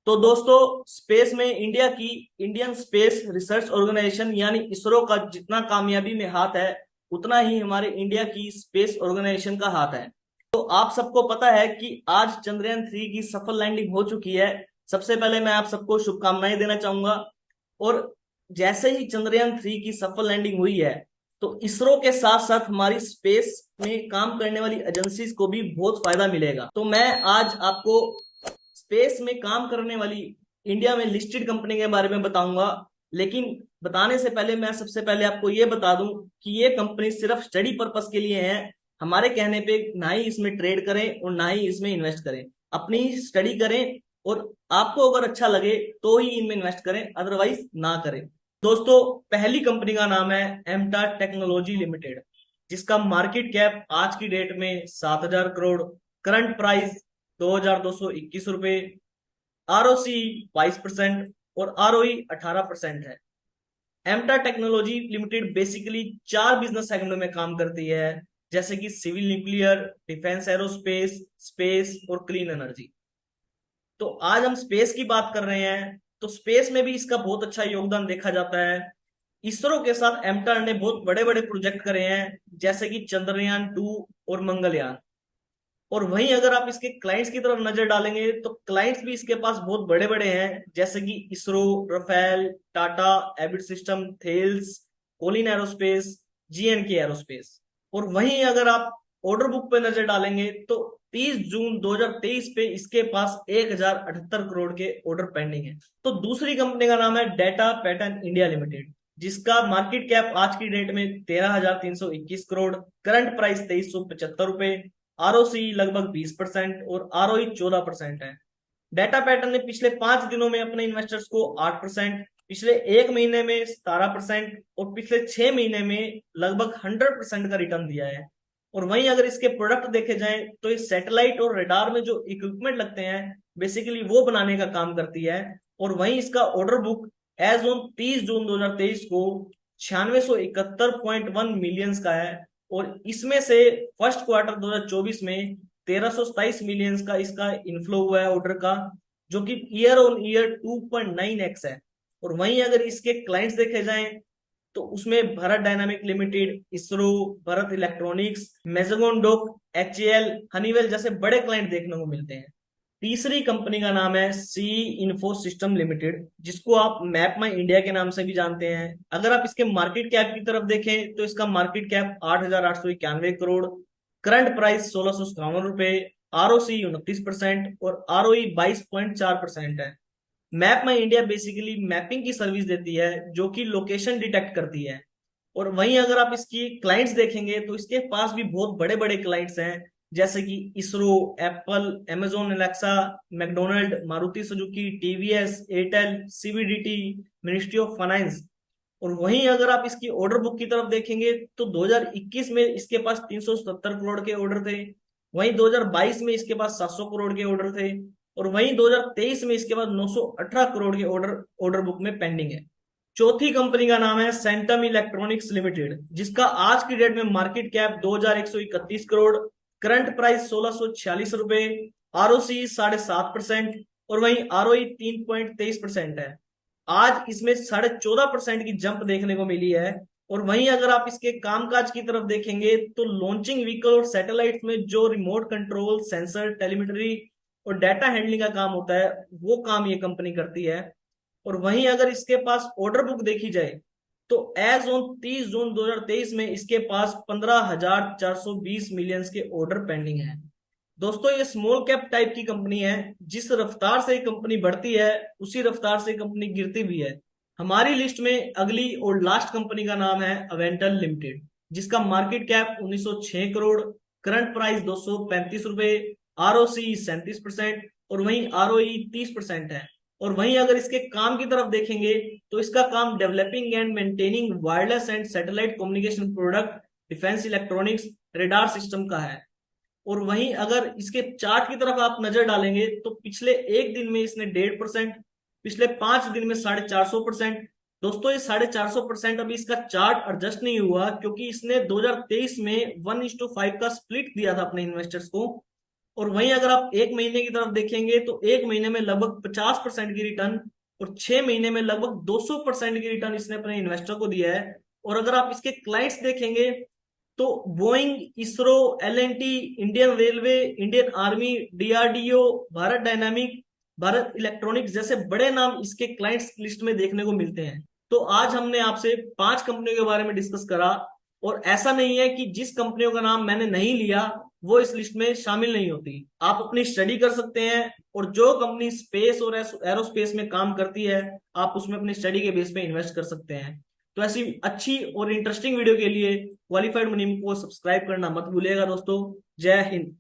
तो दोस्तों, स्पेस में इंडिया की इंडियन स्पेस रिसर्च ऑर्गेनाइजेशन यानी इसरो का जितना कामयाबी में हाथ है, उतना ही हमारे इंडिया की स्पेस ऑर्गेनाइजेशन का हाथ है। तो आप सबको पता है कि आज चंद्रयान 3 की सफल लैंडिंग हो चुकी है। सबसे पहले मैं आप सबको शुभकामनाएं देना चाहूंगा। और जैसे ही चंद्रयान 3 की सफल लैंडिंग हुई है, तो इसरो के साथ साथ हमारी स्पेस में काम करने वाली एजेंसीज को भी बहुत फायदा मिलेगा। तो मैं आज आपको स्पेस में काम करने वाली इंडिया में लिस्टेड कंपनी के बारे में बताऊंगा। लेकिन बताने से पहले मैं सबसे पहले आपको ये बता दूं कि ये कंपनी सिर्फ स्टडी पर्पस के लिए है। हमारे कहने पे ना ही इसमें ट्रेड करें और ना ही इसमें इन्वेस्ट करें। अपनी स्टडी करें और आपको अगर अच्छा लगे तो ही इनमें इन्वेस्ट करें, अदरवाइज ना करें। दोस्तों, पहली कंपनी का नाम है एमटा टेक्नोलॉजी लिमिटेड, जिसका मार्केट कैप आज की डेट में 7,000 करोड़, करंट प्राइस 2,221 रुपए, आरओसी 22% और आरओई 18% है। एमटा टेक्नोलॉजी लिमिटेड बेसिकली चार बिजनेस सेगमेंट में काम करती है, जैसे कि civil nuclear, defence aerospace, space और क्लीन एनर्जी। तो आज हम स्पेस की बात कर रहे हैं, तो स्पेस में भी इसका बहुत अच्छा योगदान देखा जाता है। इसरो के साथ एमटा ने बहुत बड़े बड़े प्रोजेक्ट करे हैं, जैसे कि चंद्रयान 2 और मंगलयान। और वहीं अगर आप इसके क्लाइंट्स की तरफ नजर डालेंगे, तो क्लाइंट्स भी इसके पास बहुत बड़े बड़े हैं, जैसे कि ISRO, Rafael, Tata, Elbit system, Thales, Colin aerospace, GNK aerospace. और वहीं अगर आप ऑर्डर बुक पे नजर डालेंगे, तो 30 जून 2023 पे इसके पास 1,078 करोड़ के ऑर्डर पेंडिंग है। तो दूसरी कंपनी का नाम है डेटा पैटर्न इंडिया लिमिटेड, जिसका मार्केट कैप आज की डेट में 13,321 करोड़, करंट प्राइस 2,375 रुपए, आरओसी लगभग 20% और आरओई 14% है। डेटा पैटर्न ने पिछले 5 दिनों में अपने इन्वेस्टर्स को 8%, पिछले एक महीने में 17% और पिछले 6 महीने में लगभग 100% का रिटर्न दिया है। और वहीं अगर इसके प्रोडक्ट देखे जाएं, तो इस सैटेलाइट और रडार में जो इक्विपमेंट लगते हैं, बेसिकली वो बनाने का काम करती है। और वहीं इसका ऑर्डर बुक एज ऑन 30 जून 2023 को 9671.1 मिलियंस का है। और इसमें से फर्स्ट क्वार्टर 2024 में 1,327 मिलियंस का इसका इनफ्लो हुआ है ऑर्डर का, जो कि ईयर ऑन ईयर 2.9x है। और वहीं अगर इसके क्लाइंट्स देखे जाएं, तो उसमें Bharat dynamic limited, ISRO, Bharat electronics, Mazagon dock, HAL, Honeywell जैसे बड़े क्लाइंट देखने को मिलते हैं। तीसरी कंपनी का नाम है सी इन्फो सिस्टम लिमिटेड, जिसको आप मैप माई इंडिया के नाम से भी जानते हैं। अगर आप इसके मार्केट कैप की तरफ देखें, तो इसका market cap 8,891 crore, current price 1,657 रुपए, आरओसी 29% और आरओई 22.4% है। मैप माई इंडिया बेसिकली मैपिंग की सर्विस देती है, जो कि लोकेशन डिटेक्ट करती है। और वहीं अगर आप इसकी क्लाइंट्स देखेंगे, तो इसके पास भी बहुत बड़े बड़े क्लाइंट्स हैं, जैसे कि ISRO, Apple, amazon Alexa, McDonald, Maruti Suzuki, TVS, Airtel, CBDT, ministry of finance. और वहीं अगर आप इसकी ऑर्डर बुक की तरफ देखेंगे, तो 2021 में इसके पास 370 करोड़ के ऑर्डर थे। वहीं 2022 में इसके पास 700 करोड़ के ऑर्डर थे। और वहीं 2023 में इसके पास 918 करोड़ के ऑर्डर ऑर्डर बुक में पेंडिंग है। चौथी कंपनी का नाम है सेंटम इलेक्ट्रॉनिक्स लिमिटेड, जिसका आज की डेट में market cap 2,131 crore, current price 1,646 रुपए, आरओसी 7.5% और वहीं आरओई 3.23% है। आज इसमें 14.5% की जंप देखने को मिली है। और वहीं अगर आप इसके कामकाज की तरफ देखेंगे, तो लॉन्चिंग व्हीकल और सैटेलाइट में जो रिमोट कंट्रोल, सेंसर, टेलीमेट्री और डाटा हैंडलिंग का काम होता है, वो काम ये कंपनी करती है। और वहीं अगर इसके पास ऑर्डर बुक देखी जाए, तो एज ऑन 30 जून 2023 में इसके पास 15,420 मिलियंस के ऑर्डर पेंडिंग है। दोस्तों, ये स्मॉल कैप टाइप की कंपनी है। जिस रफ्तार से कंपनी बढ़ती है, उसी रफ्तार से कंपनी गिरती भी है। हमारी लिस्ट में अगली और लास्ट कंपनी का नाम है अवेंटल लिमिटेड, जिसका market cap 1906 crore, current price 235 रुपए, आरओसी 37% और वहीं आरओई 30% है। और वहीं अगर इसके काम की तरफ देखेंगे, तो इसका काम developing and maintaining wireless and satellite communication product, defence electronics, radar system का है। और वहीं अगर इसके चार्ट की तरफ आप नजर डालेंगे, तो पिछले एक दिन में इसने 1.5%, पिछले 5 दिन में 450%। दोस्तों, ये 450% अभी इसका चार्ट एडजस्ट नहीं हुआ, क्योंकि इसने 2023 में 1:5 का स्प्लिट दिया था अपने इन्वेस्टर्स को। और वहीं अगर आप एक महीने की तरफ देखेंगे तो एक महीने में लगभग 50% की रिटर्न और 6 महीने में लगभग 200% की रिटर्न इसने अपने इन्वेस्टर को दिया है। और अगर आप इसके क्लाइंट्स देखेंगे तो Boeing, ISRO, L&T, Indian railway, Indian army, DRDO, Bharat dynamic, Bharat electronics जैसे बड़े नाम इसके क्लाइंट्स लिस्ट में देखने को मिलते हैं। तो आज हमने आपसे 5 कंपनियों के बारे में डिस्कस करा, और ऐसा नहीं है कि जिस कंपनियों का नाम मैंने नहीं लिया वो इस लिस्ट में शामिल नहीं होती। आप अपनी स्टडी कर सकते हैं, और जो कंपनी स्पेस और एरोस्पेस में काम करती है आप उसमें अपनी स्टडी के बेस पे इन्वेस्ट कर सकते हैं। तो ऐसी अच्छी और इंटरेस्टिंग वीडियो के लिए क्वालिफाइड मनी को सब्सक्राइब करना मत भूलिएगा दोस्तों। जय हिंद।